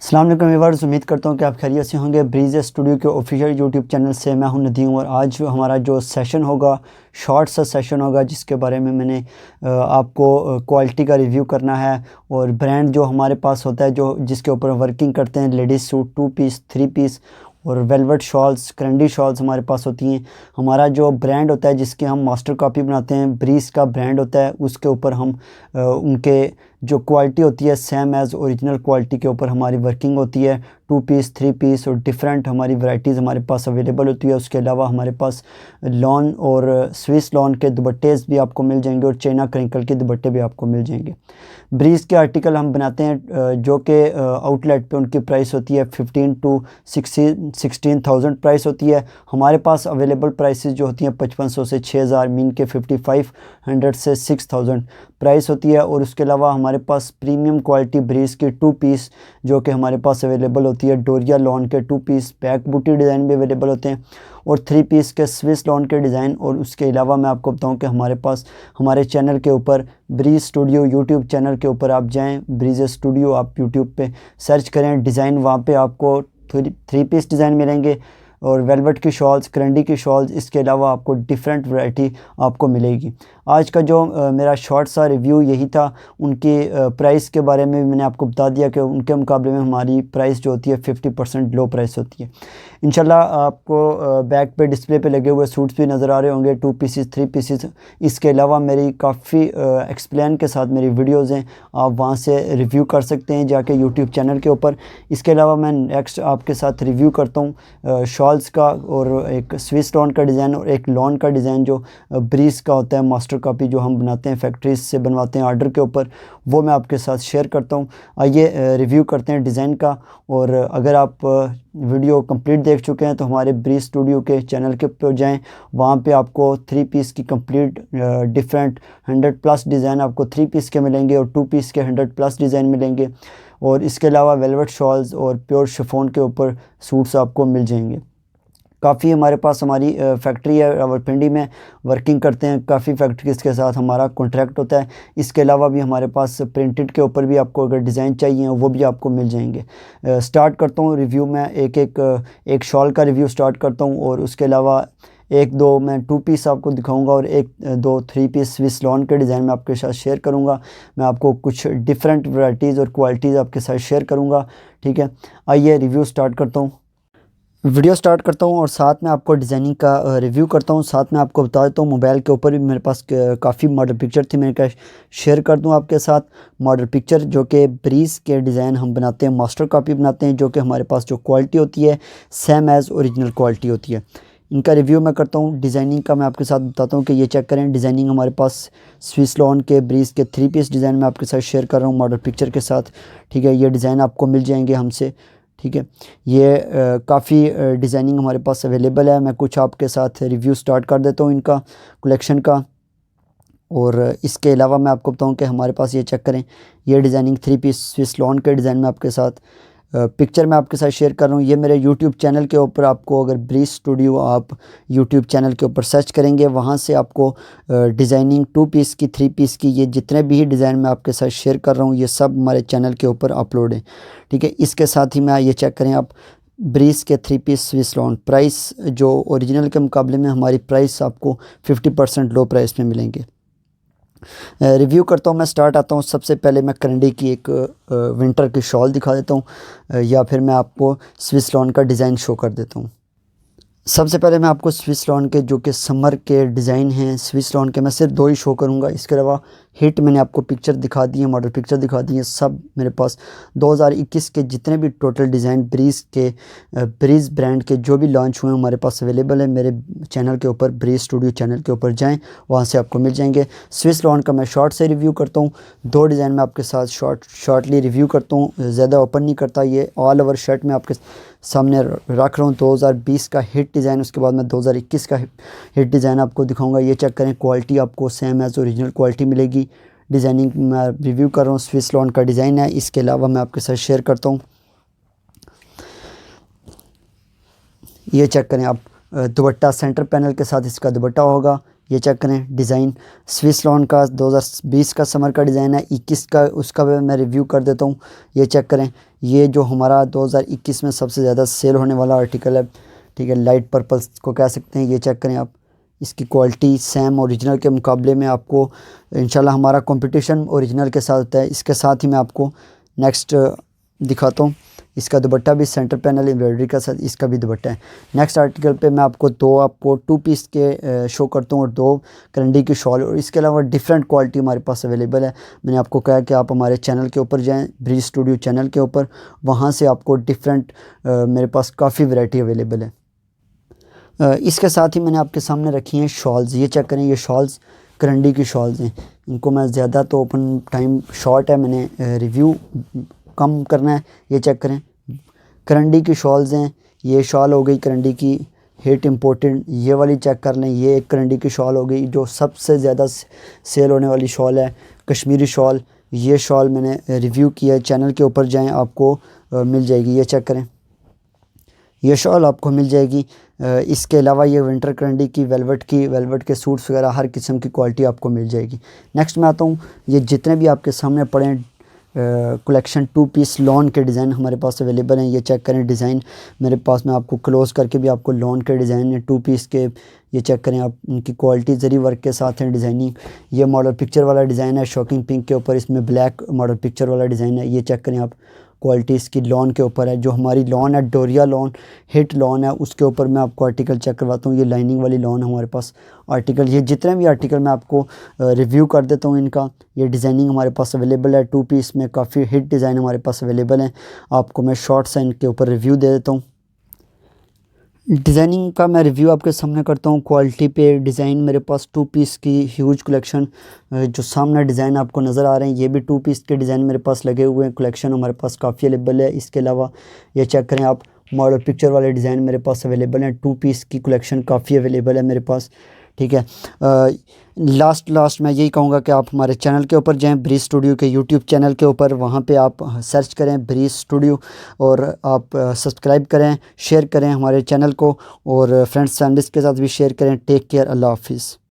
अस्सलाम वालेकुम व्यूअर्स, उम्मीद करता हूँ कि आप खैरियत से होंगे। ब्रीज़ स्टूडियो के ऑफिशियल यूट्यूब चैनल से मैं हूं नदीम और आज हमारा जो सेशन होगा शॉर्ट सा सेशन होगा जिसके बारे में मैंने आपको क्वालिटी का रिव्यू करना है और ब्रांड जो हमारे पास होता है जो जिसके ऊपर वर्किंग करते हैं लेडीज़ सूट 2 पीस 3 पीस और वेलवेट शॉल्स क्रंडी शॉल्स हमारे पास होती हैं। हमारा जो ब्रांड होता है जिसके हम मास्टर कॉपी बनाते हैं ब्रीज़ का ब्रांड होता है, उसके ऊपर हम उनके जो क्वालिटी होती है सेम एज़ ओरिजिनल क्वालिटी के ऊपर हमारी वर्किंग होती है। 2 पीस 3 पीस और डिफरेंट हमारी वैरायटीज़ हमारे पास अवेलेबल होती है। उसके अलावा हमारे पास लॉन और स्विस लॉन के दुपट्टेज़ भी आपको मिल जाएंगे और चाइना क्रिंकल के दुपट्टे भी आपको मिल जाएंगे। ब्रीज़ के आर्टिकल हम बनाते हैं जो कि आउटलेट पे उनकी प्राइस होती है 15 to 16,000 प्राइस होती है। हमारे पास अवेलेबल प्राइसेस जो होती हैं 5500 से 6000, मीन के 5500 से 6000 प्राइस होती है। और उसके अलावा हमारे पास प्रीमियम क्वालिटी ब्रीज़ की 2 पीस जो कि हमारे पास अवेलेबल होती है। डोरिया लॉन के 2 पीस बैक बूटी डिज़ाइन भी अवेलेबल होते हैं और 3 पीस के स्विस लॉन के डिज़ाइन। और उसके अलावा मैं आपको बताऊं कि हमारे पास हमारे चैनल के ऊपर ब्रीज़ स्टूडियो यूट्यूब चैनल के ऊपर आप जाएं, ब्रीज़ स्टूडियो आप यूट्यूब पे सर्च करें, डिज़ाइन वहाँ पे आपको 3 पीस डिज़ाइन मिलेंगे और वेलवेट की शॉल्स क्रंडी की शॉल्स, इसके अलावा आपको डिफरेंट वैरायटी आपको मिलेगी। आज का जो मेरा शॉर्ट सा रिव्यू यही था। उनकी प्राइस के बारे में मैंने आपको बता दिया कि उनके मुकाबले में हमारी प्राइस जो होती है 50% लो प्राइस होती है। इंशाल्लाह आपको बैक पे डिस्प्ले पे लगे हुए सूट्स भी नज़र आ रहे होंगे 2 पीसेस 3 पीसेस। इसके अलावा मेरी काफ़ी एक्सप्लेन के साथ मेरी वीडियोज़ हैं, आप वहाँ से रिव्यू कर सकते हैं जाके यूट्यूब चैनल के ऊपर। इसके अलावा मैं नेक्स्ट आपके साथ रिव्यू करता हूँ शॉल्स का और एक स्विस लॉन का डिज़ाइन और एक लॉन का डिज़ाइन जो ब्रीज़ का होता है मास्टर कॉपी जो हम बनाते हैं फैक्ट्रीज से बनवाते हैं ऑर्डर के ऊपर, वो मैं आपके साथ शेयर करता हूँ। आइए रिव्यू करते हैं डिज़ाइन का। और अगर आप वीडियो कंप्लीट देख चुके हैं तो हमारे ब्रीज़ स्टूडियो के चैनल के ऊपर जाएं, वहाँ पे आपको 3 पीस की कंप्लीट डिफरेंट 100+ डिज़ाइन आपको 3 पीस के मिलेंगे और 2 पीस के 100+ डिज़ाइन मिलेंगे। और इसके अलावा वेलवेट शॉल्स और प्योर शिफॉन के ऊपर सूट्स आपको मिल जाएंगे। काफ़ी हमारे पास हमारी फैक्ट्री है रावलपिंडी में वर्किंग करते हैं, काफ़ी फैक्ट्रीज़ के साथ हमारा कॉन्ट्रैक्ट होता है। इसके अलावा भी हमारे पास प्रिंटेड के ऊपर भी आपको अगर डिज़ाइन चाहिए वो भी आपको मिल जाएंगे। स्टार्ट करता हूँ रिव्यू में, एक शॉल का रिव्यू स्टार्ट करता हूँ और उसके अलावा 1-2 मैं 2 पीस आपको दिखाऊंगा और 1-2 3 पीस स्विस लॉन के डिज़ाइन में आपके साथ शेयर करूंगा। मैं आपको कुछ डिफरेंट वैरायटीज़ और क्वालिटीज़ आपके साथ शेयर करूंगा, ठीक है। आइए रिव्यू स्टार्ट करता हूँ, वीडियो स्टार्ट करता हूँ और साथ में आपको डिज़ाइनिंग का रिव्यू करता हूँ। साथ में आपको बता देता हूँ मोबाइल के ऊपर भी मेरे पास काफ़ी मॉडल पिक्चर थी, मैंने कहा शेयर कर दूँ आपके साथ मॉडल पिक्चर जो कि ब्रीज़ के डिज़ाइन हम बनाते हैं, मास्टर कॉपी बनाते हैं, जो कि हमारे पास जो क्वालिटी होती है सेम एज़ ओरिजिनल क्वालिटी होती है। इनका रिव्यू मैं करता हूँ। डिज़ाइनिंग का मैं आपके साथ बताता हूँ कि ये चेक करें, डिज़ाइनिंग हमारे पास स्विस लॉन के ब्रीज़ के 3 पीस डिज़ाइन में आपके साथ शेयर कर रहा हूँ मॉडल पिक्चर के साथ, ठीक है। ये डिज़ाइन आपको मिल जाएंगे हमसे, ठीक है। ये काफ़ी डिज़ाइनिंग हमारे पास अवेलेबल है। मैं कुछ आपके साथ रिव्यू स्टार्ट कर देता हूँ इनका कलेक्शन का। और इसके अलावा मैं आपको बताऊँ कि हमारे पास ये चेक करें, ये डिज़ाइनिंग 3 पीस स्विस लॉन के डिज़ाइन में आपके साथ पिक्चर मैं आपके साथ शेयर कर रहा हूँ। ये मेरे यूट्यूब चैनल के ऊपर आपको अगर ब्रीज़ स्टूडियो आप यूट्यूब चैनल के ऊपर सर्च करेंगे वहाँ से आपको डिज़ाइनिंग 2 पीस की 3 पीस की ये जितने भी डिज़ाइन मैं आपके साथ शेयर कर रहा हूँ ये सब हमारे चैनल के ऊपर अपलोड है, ठीक है। इसके साथ ही मैं ये चेक करें आप ब्रीज़ के 3 पीस स्विस लॉन प्राइस जो ओरिजिनल के मुकाबले में हमारी प्राइस आपको 50% लो प्राइस में मिलेंगे। रिव्यू करता हूँ, मैं स्टार्ट आता हूँ। सबसे पहले मैं क्रंडी की एक विंटर की शॉल दिखा देता हूँ या फिर मैं आपको स्विस लॉन का डिज़ाइन शो कर देता हूँ। सबसे पहले मैं आपको स्विस लॉन के जो कि समर के डिज़ाइन हैं स्विस लॉन के मैं सिर्फ 2 ही शो करूंगा। इसके अलावा हिट मैंने आपको पिक्चर दिखा दी है, मॉडल पिक्चर दिखा दी है। सब मेरे पास 2021 के जितने भी टोटल डिज़ाइन ब्रीज़ ब्रांड के जो भी लॉन्च हुए हैं हमारे पास अवेलेबल है। मेरे चैनल के ऊपर ब्रीज़ स्टूडियो चैनल के ऊपर जाएँ, वहाँ से आपको मिल जाएंगे। स्विस लॉन का मैं शॉर्ट से रिव्यू करता हूँ, 2 डिज़ाइन में आपके साथ शॉर्टली रिव्यू करता हूँ, ज़्यादा ओपन नहीं करता। ये ऑल ओवर शर्ट में आपके सामने रख रहा हूँ 2020 का हिट डिज़ाइन, उसके बाद मैं 2021 का हिट डिज़ाइन आपको दिखाऊंगा। ये चेक करें, क्वालिटी आपको सेम एज़ ओरिजिनल क्वालिटी मिलेगी। डिज़ाइनिंग मैं रिव्यू कर रहा हूँ, स्विस लॉन का डिज़ाइन है। इसके अलावा मैं आपके साथ शेयर करता हूँ, ये चेक करें आप दुपट्टा सेंटर पैनल के साथ इसका दुपट्टा होगा। ये चेक करें डिज़ाइन स्विस लॉन का 2020 का समर का डिज़ाइन है। 21 का उसका भी मैं रिव्यू कर देता हूँ। ये चेक करें, ये जो हमारा 2021 में सबसे ज़्यादा सेल होने वाला आर्टिकल है, ठीक है, लाइट पर्पल को कह सकते हैं। ये चेक करें आप, इसकी क्वालिटी सेम ओरिजिनल के मुकाबले में आपको इंशाल्लाह हमारा कंपटीशन ओरिजिनल के साथ होता है। इसके साथ ही मैं आपको नेक्स्ट दिखाता हूँ। इसका दुपट्टा भी सेंटर पैनल एम्ब्रॉयडरी का साथ इसका भी दुपट्टा है। नेक्स्ट आर्टिकल पे मैं आपको 2 पीस के शो करता हूँ और 2 करंडी की शॉल, और इसके अलावा डिफरेंट क्वालिटी हमारे पास अवेलेबल है। मैंने आपको कहा कि आप हमारे चैनल के ऊपर जाएं, ब्रीज स्टूडियो चैनल के ऊपर, वहाँ से आपको डिफरेंट मेरे पास काफ़ी वैरायटी अवेलेबल है। इसके साथ ही मैंने आपके सामने रखी हैं शॉल्स। ये चेक करें, ये शॉल्स करंडी की शॉल्स हैं। इनको मैं ज़्यादा तो ओपन टाइम शॉर्ट है, मैंने रिव्यू कम करना है। ये चेक करें, करंडी की शॉल्स हैं। ये शॉल हो गई करंडी की हिट इम्पोर्टेंट, ये वाली चेक कर लें। ये एक करंडी की शॉल हो गई जो सबसे ज़्यादा सेल होने वाली शॉल है, कश्मीरी शॉल। ये शॉल मैंने रिव्यू किया है, चैनल के ऊपर जाएं आपको मिल जाएगी। ये चेक करें, ये शॉल आपको मिल जाएगी। इसके अलावा ये विंटर करंडी की वेलवेट के सूट्स वगैरह हर किस्म की क्वालिटी आपको मिल जाएगी। नेक्स्ट मैं आता हूँ, ये जितने भी आपके सामने पड़े हैं कलेक्शन 2 पीस लॉन के डिज़ाइन हमारे पास अवेलेबल हैं। ये चेक करें डिज़ाइन मेरे पास, मैं आपको क्लोज़ करके भी आपको लॉन के डिज़ाइन है 2 पीस के। ये चेक करें आप, इनकी क्वालिटी जरी वर्क के साथ है डिज़ाइनिंग। ये मॉडल पिक्चर वाला डिज़ाइन है शॉकिंग पिंक के ऊपर, इसमें ब्लैक मॉडल पिक्चर वाला डिज़ाइन है। ये चेक करें आप, क्वालिटी इसकी लॉन के ऊपर है। जो हमारी लॉन है डोरिया लॉन, हिट लॉन है, उसके ऊपर मैं आपको आर्टिकल चेक करवाता हूँ। ये लाइनिंग वाली लॉन है हमारे पास आर्टिकल। ये जितने भी आर्टिकल मैं आपको रिव्यू कर देता हूँ इनका, ये डिज़ाइनिंग हमारे पास अवेलेबल है 2 पीस में। काफ़ी हिट डिज़ाइन हमारे पास अवेलेबल हैं। आपको मैं शॉर्ट सा इनके ऊपर रिव्यू दे देता हूँ। डिज़ाइनिंग का मैं रिव्यू आपके सामने करता हूँ। क्वालिटी पे डिज़ाइन मेरे पास 2 पीस की ह्यूज कलेक्शन, जो सामने डिज़ाइन आपको नज़र आ रहे हैं, ये भी 2 पीस के डिज़ाइन मेरे पास लगे हुए हैं। कलेक्शन हमारे पास काफ़ी अवेलेबल है। इसके अलावा ये चेक करें आप, मॉडल पिक्चर वाले डिज़ाइन मेरे पास अवेलेबल हैं। 2 पीस की कलेक्शन काफ़ी अवेलेबल है मेरे पास, ठीक है। लास्ट मैं यही कहूँगा कि आप हमारे चैनल के ऊपर जाएं, ब्रीज स्टूडियो के यूट्यूब चैनल के ऊपर, वहाँ पे आप सर्च करें ब्रीज स्टूडियो और आप सब्सक्राइब करें, शेयर करें हमारे चैनल को, और फ्रेंड्स फैमिलीज़ के साथ भी शेयर करें। टेक केयर, अल्लाह हाफिज़।